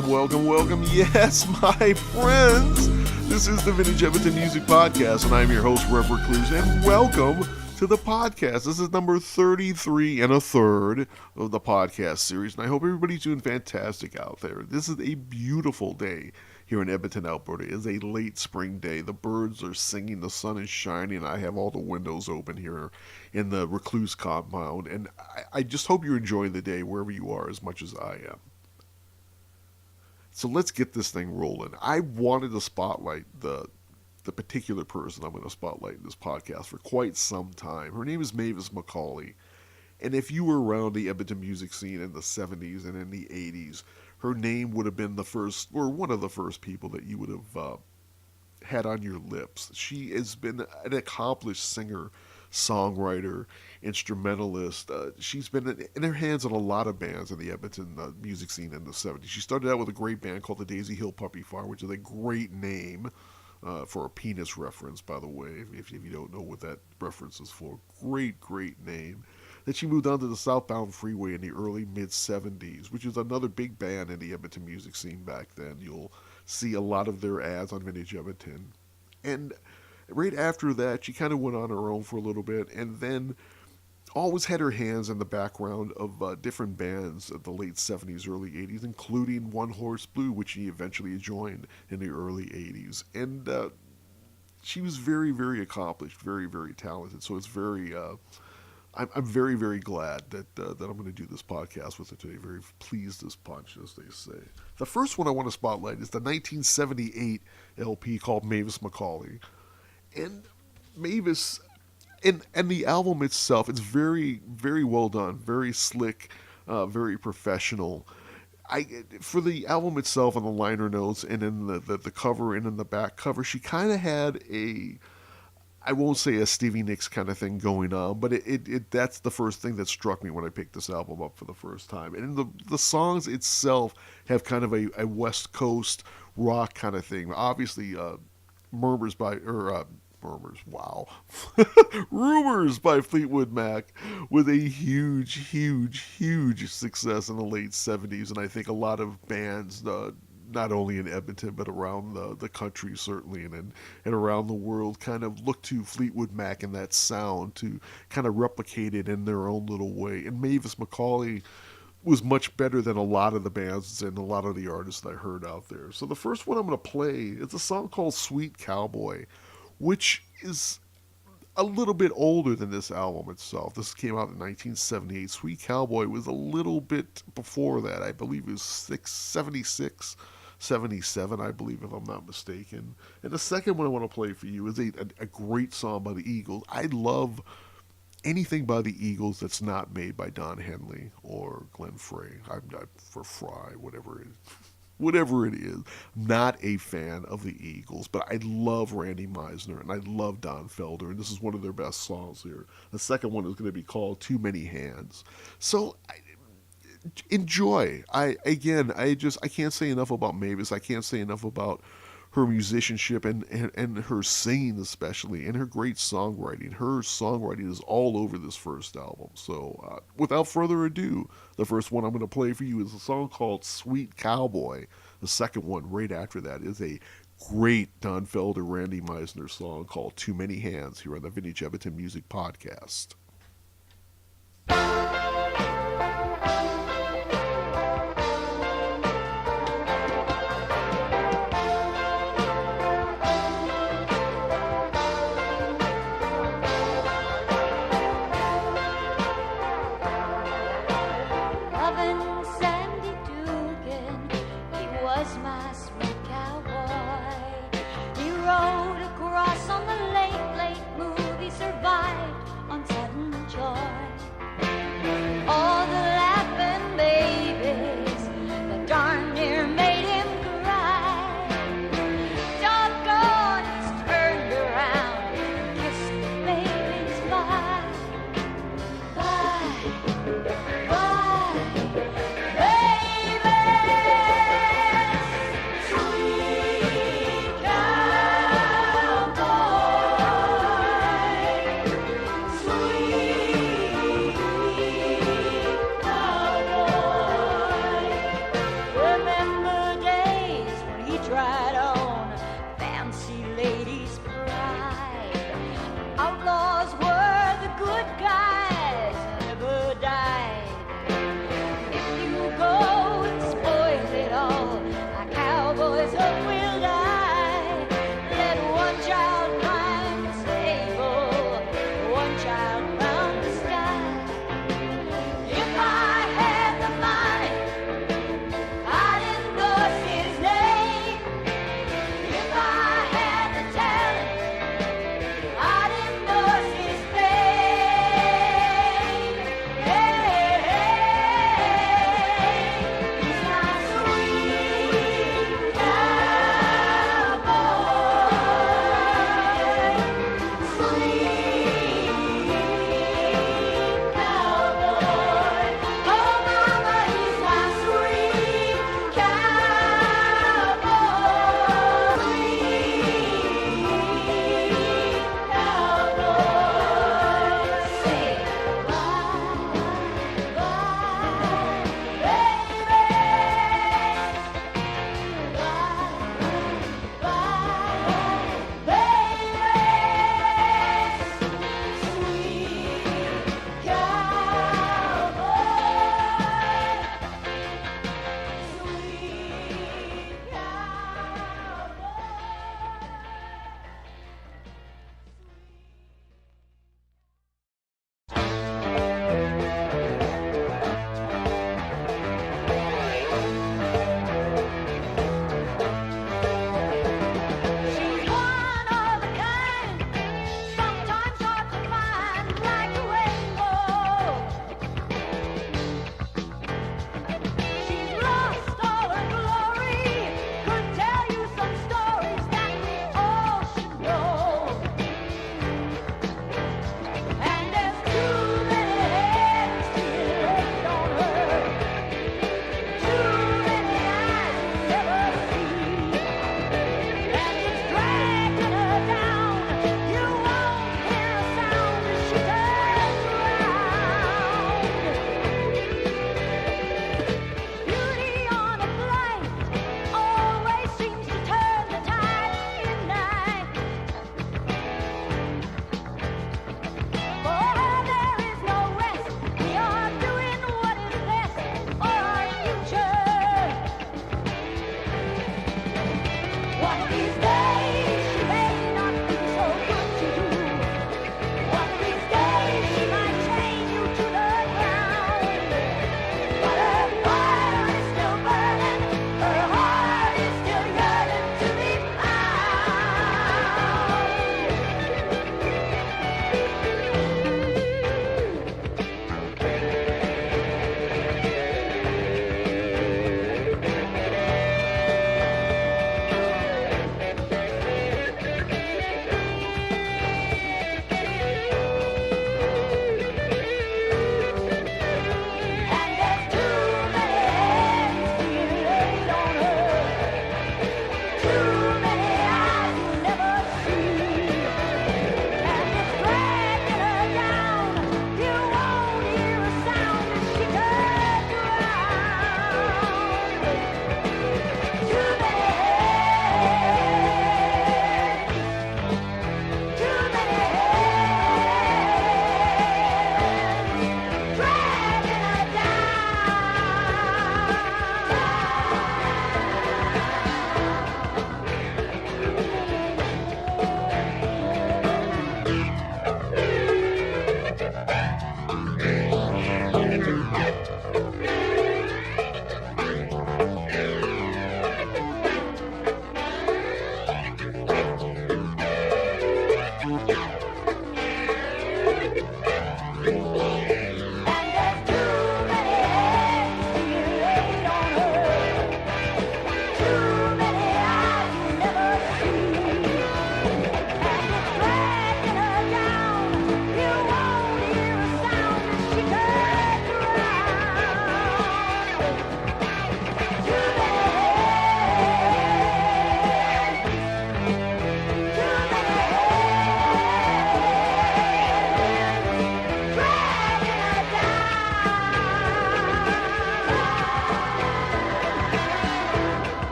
welcome. Yes, my friends. This is the Vintage Edmonton Music Podcast, and I'm your host, Rev Recluse, and welcome to the podcast. This is number 33 and a third of the podcast series, and I hope everybody's doing fantastic out there. This is a beautiful day here in Edmonton, Alberta. It is a late spring day. The birds are singing, the sun is shining, and I have all the windows open here in the Recluse compound, and I just hope you're enjoying the day wherever you are as much as I am. So let's get this thing rolling. I wanted to spotlight the particular person I'm going to spotlight in this podcast for quite some time. Her name is Mavis McCauley. And if you were around the Edmonton music scene in the 70s and in the 80s, her name would have been the first, or one of the first people that you would have had on your lips. She has been an accomplished singer, songwriter, instrumentalist. She's been in her hands on a lot of bands in the Edmonton music scene in the 70s. She started out with a great band called the Daisy Hill Puppy Farm, which is a great name for a penis reference, by the way, if you don't know what that reference is for. Great name. Then she moved on to the Southbound Freeway in the early mid-70s, which is another big band in the Edmonton music scene back then. You'll see a lot of their ads on Vintage Edmonton. And right after that, she kind of went on her own for a little bit, and then always had her hands in the background of different bands of the late 70s, early 80s, including One Horse Blue, which she eventually joined in the early 80s. And she was very, very accomplished, very, very talented. So it's very, I'm very, very glad that I'm going to do this podcast with her today. Very pleased as punch, as they say. The first one I want to spotlight is the 1978 LP called Mavis McCauley. And Mavis, and the album itself, it's very, very well done, very slick, very professional. For the album itself and the liner notes and in the cover and in the back cover, she kind of had I won't say a Stevie Nicks kind of thing going on, but that's the first thing that struck me when I picked this album up for the first time. And the songs itself have kind of a West Coast rock kind of thing. Obviously, Rumors by Fleetwood Mac with a huge success in the late 70s, and I think a lot of bands, not only in Edmonton but around the country certainly, and around the world, kind of look to Fleetwood Mac and that sound to kind of replicate it in their own little way. And Mavis McCauley was much better than a lot of the bands and a lot of the artists that I heard out there. So the first one I'm going to play is a song called Sweet Cowboy, which is a little bit older than this album itself. This came out in 1978. Sweet Cowboy was a little bit before that. I believe it was 76, 77, I believe, if I'm not mistaken. And the second one I want to play for you is a great song by the Eagles. I love anything by the Eagles that's not made by Don Henley or Glenn Frey. I'm not for Fry, whatever it is. Not a fan of the Eagles, but I love Randy Meisner and I love Don Felder, and this is one of their best songs here. The second one is going to be called Too Many Hands. So enjoy. I can't say enough about Mavis. I can't say enough about her musicianship and her singing especially, and her great songwriting. Her songwriting is all over this first album. So without further ado, the first one I'm going to play for you is a song called Sweet Cowboy. The second one right after that is a great Don Felder, Randy Meisner song called Too Many Hands here on the Vintage Edmonton Music Podcast. Rode across on the late movie, survived on sudden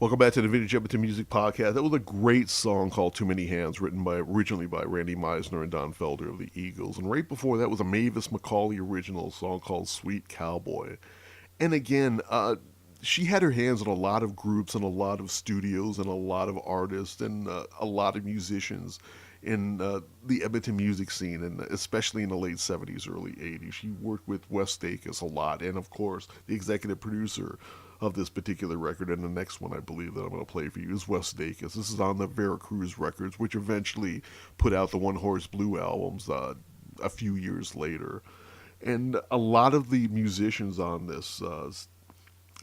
Welcome back to the Vintage Edmonton Music Podcast. That was a great song called Too Many Hands, written originally by Randy Meisner and Don Felder of the Eagles. And right before that was a Mavis McCauley original song called Sweet Cowboy. And again, she had her hands in a lot of groups and a lot of studios and a lot of artists and a lot of musicians in the Edmonton music scene, and especially in the late 70s, early 80s. She worked with Wes Dacus a lot, and of course, the executive producer of this particular record, and the next one I believe that I'm going to play for you is Wes Dacus. This is on the Veracruz Records, which eventually put out the One Horse Blue albums a few years later. And a lot of the musicians on this,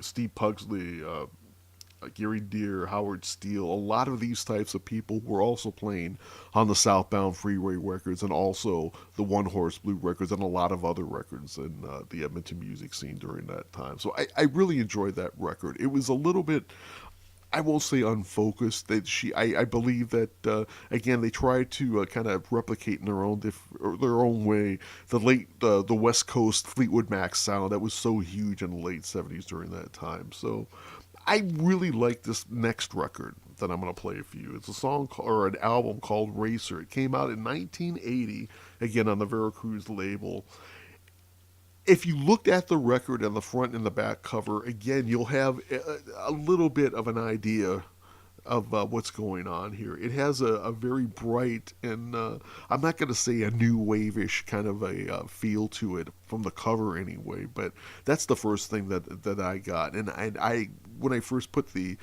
Steve Pugsley, Gary Deere, Howard Steele, a lot of these types of people were also playing on the Southbound Freeway records and also the One Horse Blue records and a lot of other records in the Edmonton music scene during that time. So I really enjoyed that record. It was a little bit, I won't say unfocused. I believe that again they tried to kind of replicate in their own way the West Coast Fleetwood Mac sound that was so huge in the late 70s during that time. So I really like this next record that I'm going to play for you. It's a song or an album called Racer. It came out in 1980, again on the Veracruz label. If you looked at the record and the front and the back cover, again, you'll have a little bit of an idea of what's going on here. It has a very bright and I'm not going to say a new wave-ish kind of a feel to it from the cover anyway, but that's the first thing that I got. And I when I first put the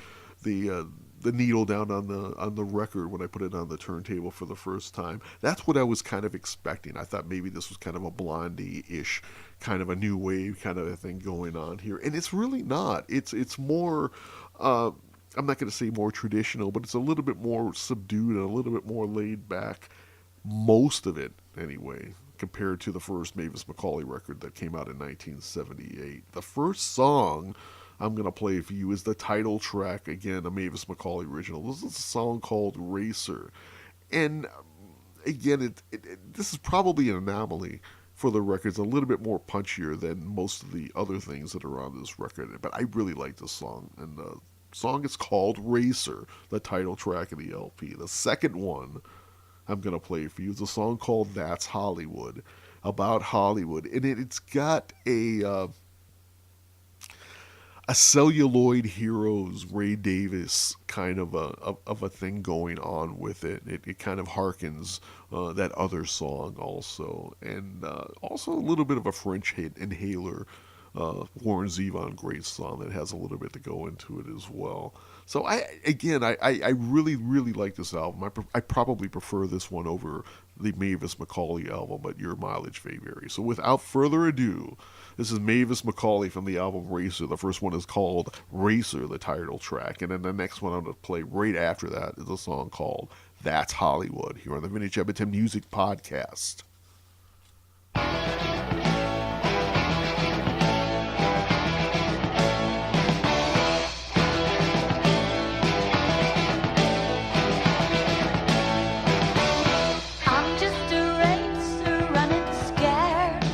needle down on the record, when I put it on the turntable for the first time, that's what I was kind of expecting. I thought maybe this was kind of a Blondie-ish kind of a new wave kind of a thing going on here, and it's really not. It's more I'm not going to say more traditional, but it's a little bit more subdued and a little bit more laid back, most of it anyway, compared to the first Mavis McCauley record that came out in 1978. The first song I'm going to play for you is the title track, again, a Mavis McCauley original. This is a song called Racer. And again, this is probably an anomaly for the record. It's a little bit more punchier than most of the other things that are on this record, but I really like this song. And the song is called Racer, the title track of the LP. The second one I'm going to play for you is a song called That's Hollywood, about Hollywood. And it's got a celluloid heroes, Ray Davis kind of a thing going on with it. It kind of harkens that other song also. And also a little bit of a French inhaler, Warren Zevon great song that has a little bit to go into it as well. So I really, really like this album. I probably prefer this one over the Mavis McCauley album, but your mileage may vary. So without further ado, this is Mavis McCauley from the album Racer. The first one is called Racer, the title track. And then the next one I'm going to play right after that is a song called That's Hollywood, here on the Vintage Edmonton Music Podcast. I'm just a racer running scared.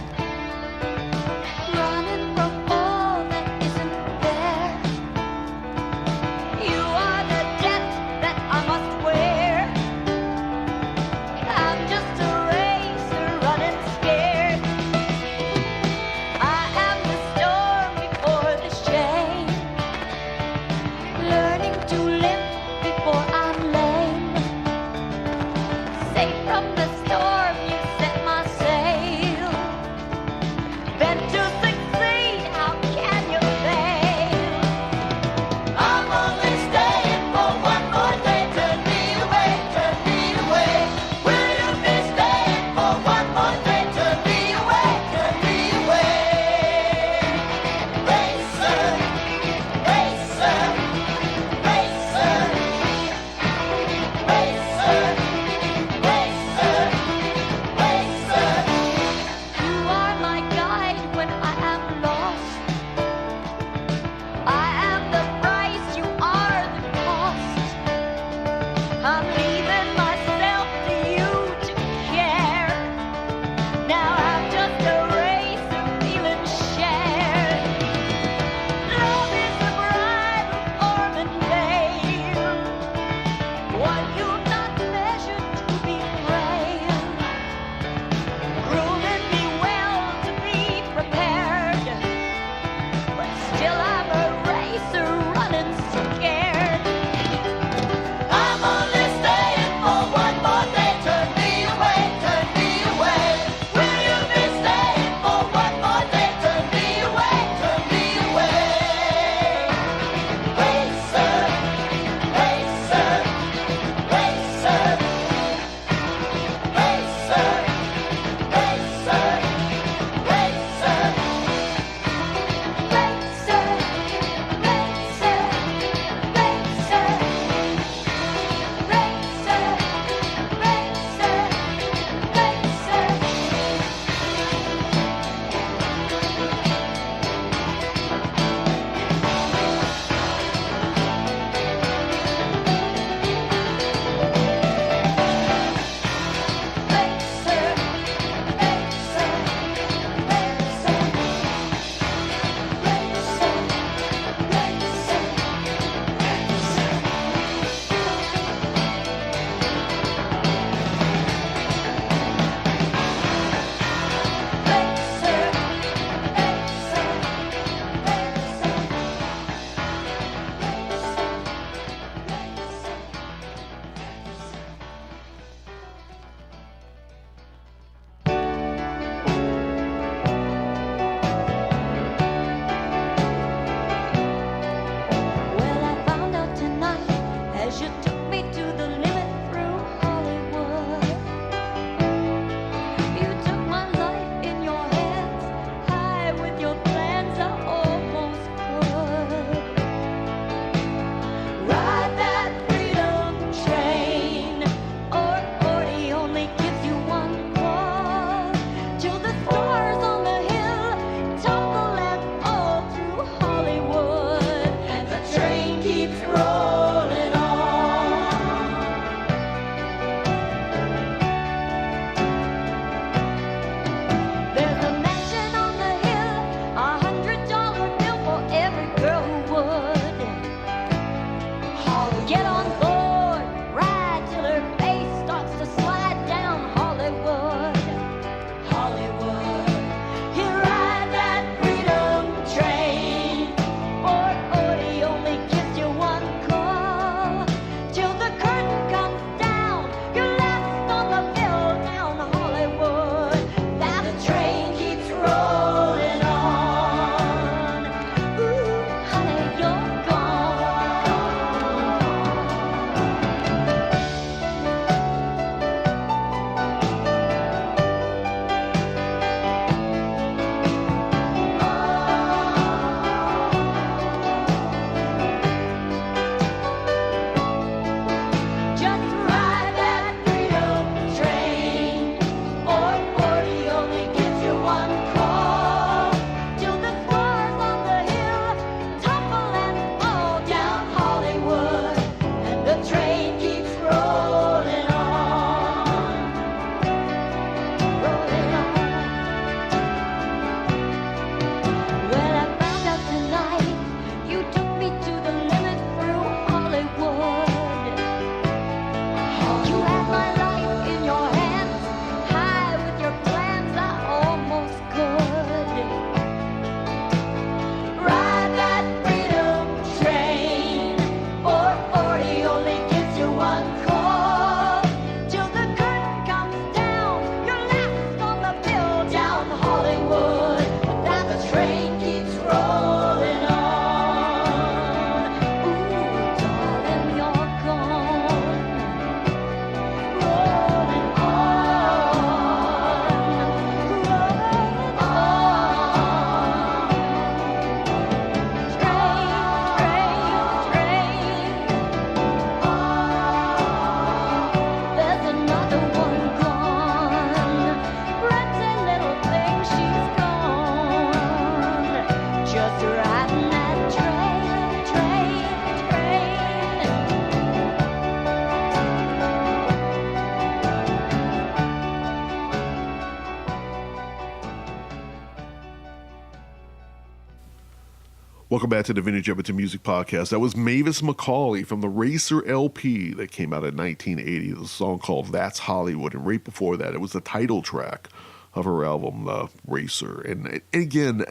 Welcome back to the Vintage Edmonton Music Podcast. That was Mavis McCauley from the Racer LP that came out in 1980. The song called That's Hollywood. And right before that, it was the title track of her album, Racer. And again,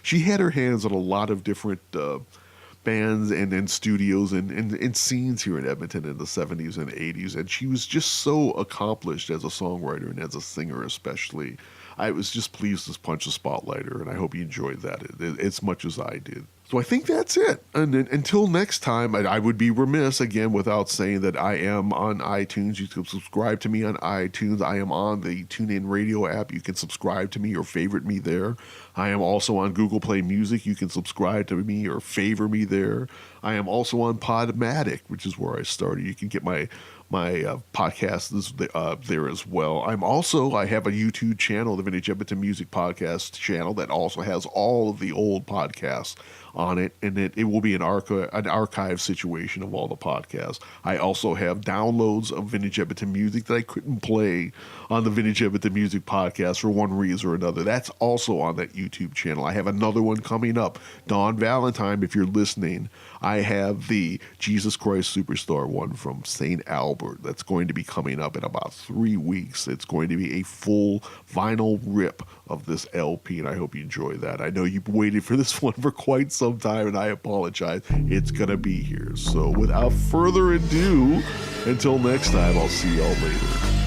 she had her hands on a lot of different bands and studios and scenes here in Edmonton in the 70s and 80s. And she was just so accomplished as a songwriter and as a singer especially. I was just pleased to punch the spotlight her, and I hope you enjoyed that as much as I did. So I think that's it. And until next time, I would be remiss, again, without saying that I am on iTunes. You can subscribe to me on iTunes. I am on the TuneIn Radio app. You can subscribe to me or favorite me there. I am also on Google Play Music. You can subscribe to me or favor me there. I am also on Podomatic, which is where I started. You can get my podcast is there as well. I have a YouTube channel, the Vintage Edmonton Music Podcast channel, that also has all of the old podcasts on it, and it will be an archive situation of all the podcasts. I also have downloads of Vintage Edmonton music that I couldn't play on the Vintage Edmonton Music Podcast for one reason or another. That's also on that YouTube channel. I have another one coming up. Dawn Valentine, if you're listening, I have the Jesus Christ Superstar one from St. Albert that's going to be coming up in about 3 weeks. It's going to be a full vinyl rip of this LP, and I hope you enjoy that. I know you've waited for this one for quite some time, and I apologize. It's going to be here. So without further ado, until next time, I'll see y'all later.